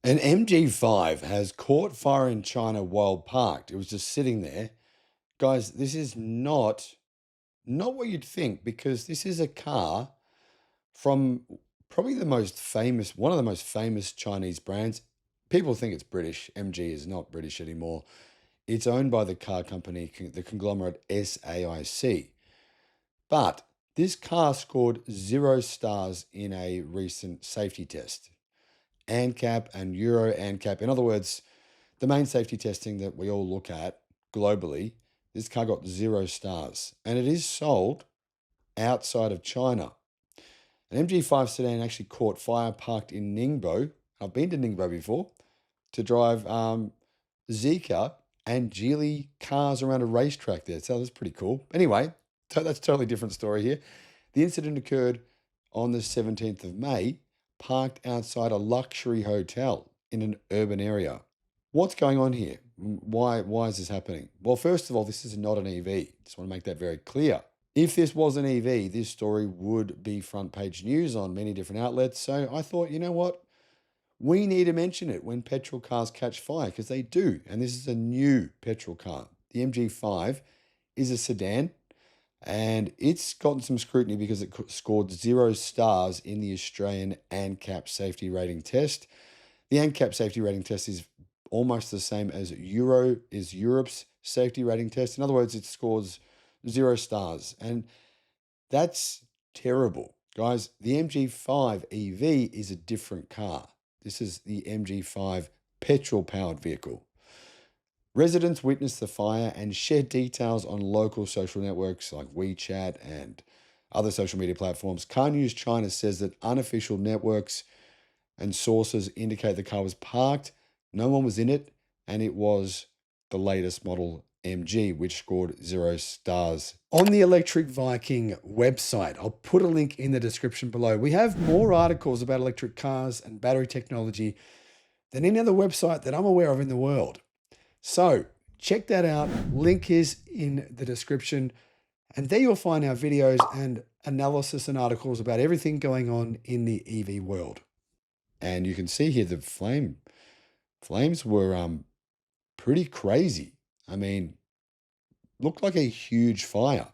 An MG5 has caught fire in China while parked. It was just sitting there. Guys, this is not what you'd think because this is a car from probably one of the most famous Chinese brands. People think it's British. MG is not British anymore. It's owned by the car company, the conglomerate SAIC. But this car scored 0 stars in a recent safety test. ANCAP and Euro ANCAP. In other words, the main safety testing that we all look at globally, this car got 0 stars. And it is sold outside of China. An MG5 sedan actually caught fire parked in Ningbo. I've been to Ningbo before to drive Zeekr and Geely cars around a racetrack there. So that's pretty cool. Anyway, that's a totally different story here. The incident occurred on the 17th of May, parked outside a luxury hotel in an urban area. What's going on here? Why is this happening? Well, first of all, this is not an EV. Just want to make that very clear. If this was an EV, this story would be front page news on many different outlets. So I thought, you know what? We need to mention it when petrol cars catch fire because they do. And this is a new petrol car. The MG5 is a sedan and it's gotten some scrutiny because it scored 0 stars in the Australian ANCAP safety rating test. The ANCAP safety rating test is almost the same as Europe's safety rating test. In other words, it scores 0 stars. And that's terrible. Guys, the MG5 EV is a different car. This is the MG5 petrol-powered vehicle. Residents witnessed the fire and shared details on local social networks like WeChat and other social media platforms. Car News China says that unofficial networks and sources indicate the car was parked, no one was in it, and it was the latest model MG, which scored 0 stars. On the Electric Viking website, I'll put a link in the description below. We have more articles about electric cars and battery technology than any other website that I'm aware of in the world. So check that out. Link is in the description. And there you'll find our videos and analysis and articles about everything going on in the EV world. And you can see here the flames were pretty crazy. I mean, looked like a huge fire.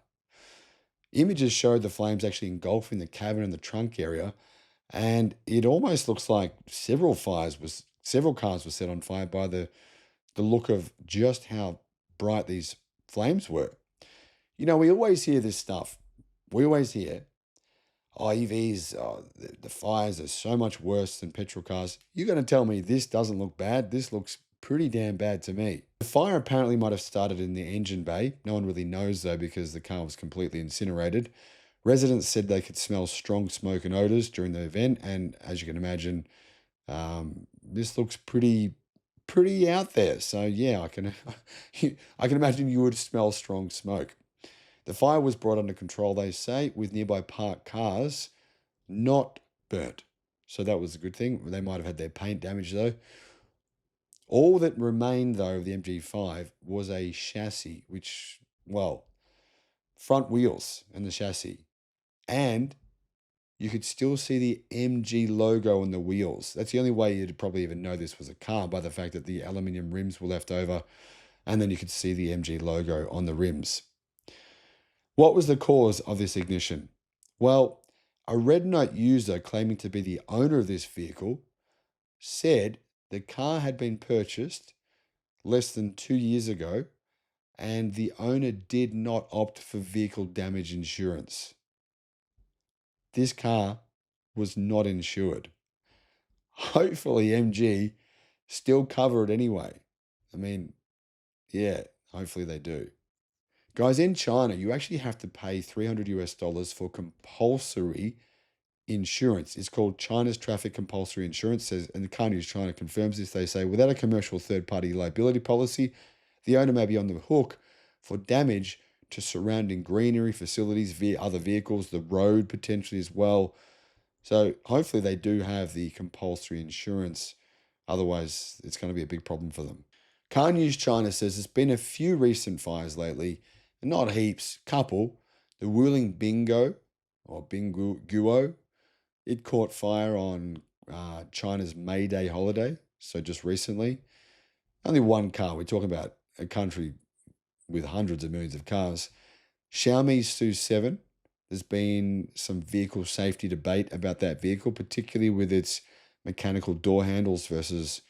Images showed the flames actually engulfing the cabin and the trunk area, and it almost looks like several cars were set on fire by the look of just how bright these flames were. You know, we always hear this stuff. We always hear, oh, EVs, the fires are so much worse than petrol cars. You're going to tell me this doesn't look bad? This looks pretty damn bad to me. The fire apparently might have started in the engine bay. No one really knows though because the car was completely incinerated. Residents said they could smell strong smoke and odors during the event, and as you can imagine, this looks pretty out there. So yeah, I can imagine you would smell strong smoke. The fire was brought under control, they say, with nearby parked cars not burnt. So that was a good thing. They might have had their paint damaged though. All that remained, though, of the MG5 was a chassis, which, well, front wheels and the chassis. And you could still see the MG logo on the wheels. That's the only way you'd probably even know this was a car, by the fact that the aluminium rims were left over. And then you could see the MG logo on the rims. What was the cause of this ignition? Well, a Red Note user claiming to be the owner of this vehicle said the car had been purchased less than 2 years ago, and the owner did not opt for vehicle damage insurance. This car was not insured. Hopefully, MG still cover it anyway. I mean, yeah, hopefully they do. Guys, in China, you actually have to pay $300 for compulsory insurance. It's called China's Traffic Compulsory Insurance, says, and the Car News China confirms this. They say, without a commercial third-party liability policy, the owner may be on the hook for damage to surrounding greenery, facilities, via other vehicles, the road potentially as well. So hopefully they do have the compulsory insurance. Otherwise, it's going to be a big problem for them. Car News China says there's been a few recent fires lately, not heaps, couple. The Wuling Bingo, or Binguo, it caught fire on China's May Day holiday. So just recently, only one car. We're talking about a country with hundreds of millions of cars. Xiaomi's SU7. There's been some vehicle safety debate about that vehicle, particularly with its mechanical door handles versus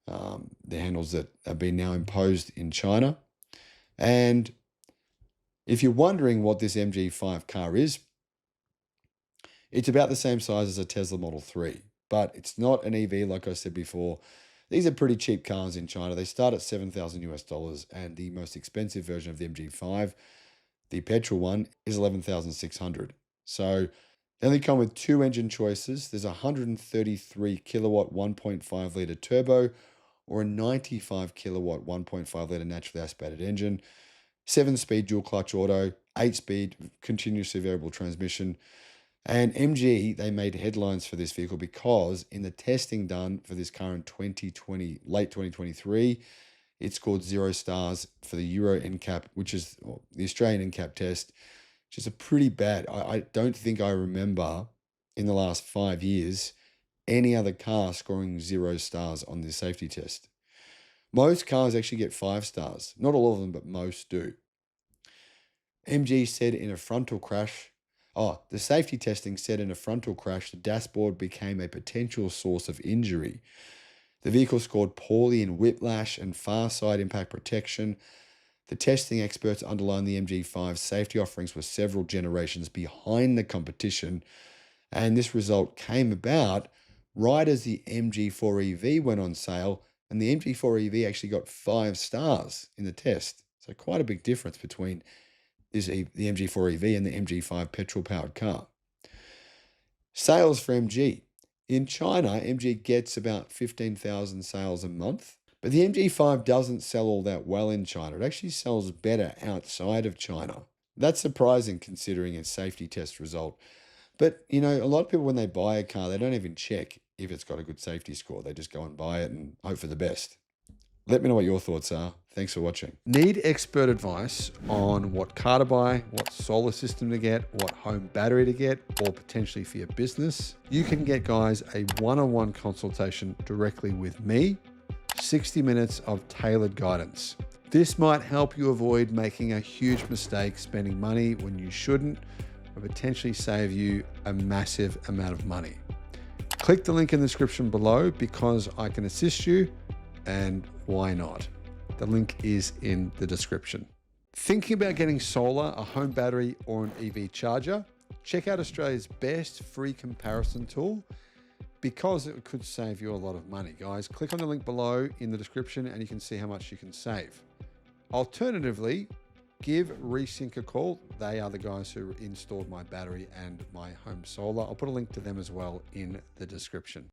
the handles that have been now imposed in China. And if you're wondering what this MG5 car is, it's about the same size as a Tesla Model 3, but it's not an EV, like I said before. These are pretty cheap cars in China. They start at $7,000 and the most expensive version of the MG5, the petrol one, is 11,600. So they only come with two engine choices. There's a 133 kilowatt 1.5 liter turbo or a 95 kilowatt 1.5 liter naturally aspirated engine, 7-speed dual clutch auto, 8-speed continuously variable transmission. And MG, they made headlines for this vehicle because in the testing done for this car in 2020, late 2023, it scored 0 stars for the Euro NCAP, which is the Australian NCAP test, which is a pretty bad. I don't think I remember in the last 5 years any other car scoring 0 stars on this safety test. Most cars actually get 5 stars. Not all of them, but most do. MG said in a frontal crash, the safety testing said in a frontal crash, the dashboard became a potential source of injury. The vehicle scored poorly in whiplash and far side impact protection. The testing experts underlined the MG5's safety offerings were several generations behind the competition, and this result came about right as the MG4 EV went on sale, and the MG4 EV actually got 5 stars in the test. So quite a big difference between the MG4 EV and the MG5 petrol-powered car. Sales for MG. In China, MG gets about 15,000 sales a month, but the MG5 doesn't sell all that well in China. It actually sells better outside of China. That's surprising considering its safety test result. But, a lot of people, when they buy a car, they don't even check if it's got a good safety score. They just go and buy it and hope for the best. Let me know what your thoughts are. Thanks for watching. Need expert advice on what car to buy, what solar system to get, what home battery to get, or potentially for your business? You can get, guys, a one-on-one consultation directly with me, 60 minutes of tailored guidance. This might help you avoid making a huge mistake spending money when you shouldn't, or potentially save you a massive amount of money. Click the link in the description below because I can assist you, and why not? The link is in the description. Thinking about getting solar, a home battery, or an EV charger? Check out Australia's best free comparison tool because it could save you a lot of money, guys. Click on the link below in the description and you can see how much you can save. Alternatively, give Resync a call. They are the guys who installed my battery and my home solar. I'll put a link to them as well in the description.